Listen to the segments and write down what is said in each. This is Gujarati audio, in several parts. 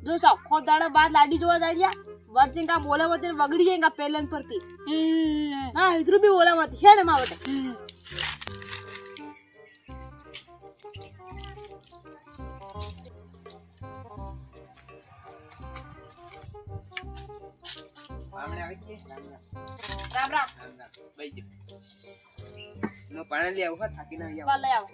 જો સખો દાડા બાદ લાડી જોવા જાય રહ્યા વર્જિન કા બોલે મત વગડી જાયગા પેલન પરથી હા ઇધરું બી બોલા મત છે ને માવટે આપણે આવી છીએ રામ રામ ભાઈ નો પાણી લઈ આવું થાકી ના વા લઈ આવો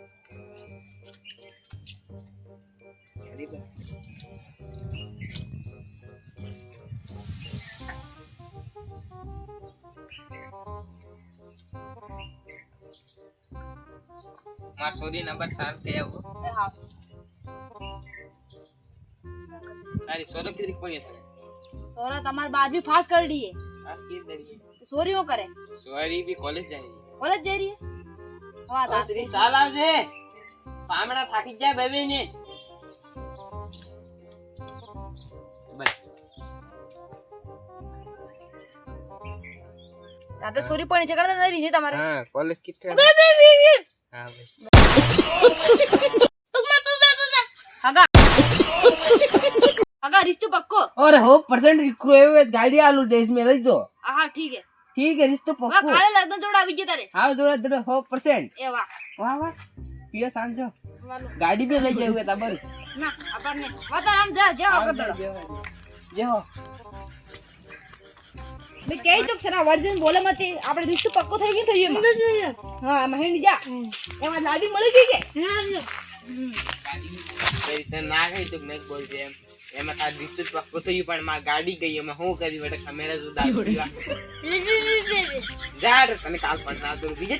માર સોરી નંબર 7 કે આવો હા તારી સોરો કિતરી કોની છે સોરા તમાર બાદ भी फास्ट कर दिए આજ કી દઈએ સોરી ઓ કરે સોરી બી કોલેજ જાય કોલેજ જઈ રહી વાહ ઓ શ્રી સાલ આવજે પામણા થાકી જાય બેબી ને બસ તાતે સોરી પણ છે કરતા નહીં છે તમારે હા કોલેજ કિતરે હા બસ હગા हगा रिश्तो पक्को और 100% रिक्वेस्ट गाड़ी आलू देश में लई जो हाँ ठीक है रिश्तो वाह पक्को काले लगन जोड़ा विजय तारे हां जोड़ा जोड़ा 100% ए वाह वाह वाह पियो सांजो वालो गाड़ी भी लई जाऊंगा तबर ना अपन ने वाता राम जा जा कर दो जे हो मैं कही तो सरा वर्जन बोले मत આપણે रिश्तो पक्को થઈ ગઈ થઈ એમાં હા મહેંડી જા એમાં લાડી મળી ગઈ કે તે ના ગઈ તો નહીં બોલ દે એમાં તાર રિશ્તો પક્કો થયું પણ માં ગાડી ગઈ એમાં હું કરી બેટા કેમેરા જો દાદી જા તને કાલ પણ ના દઉં બીજે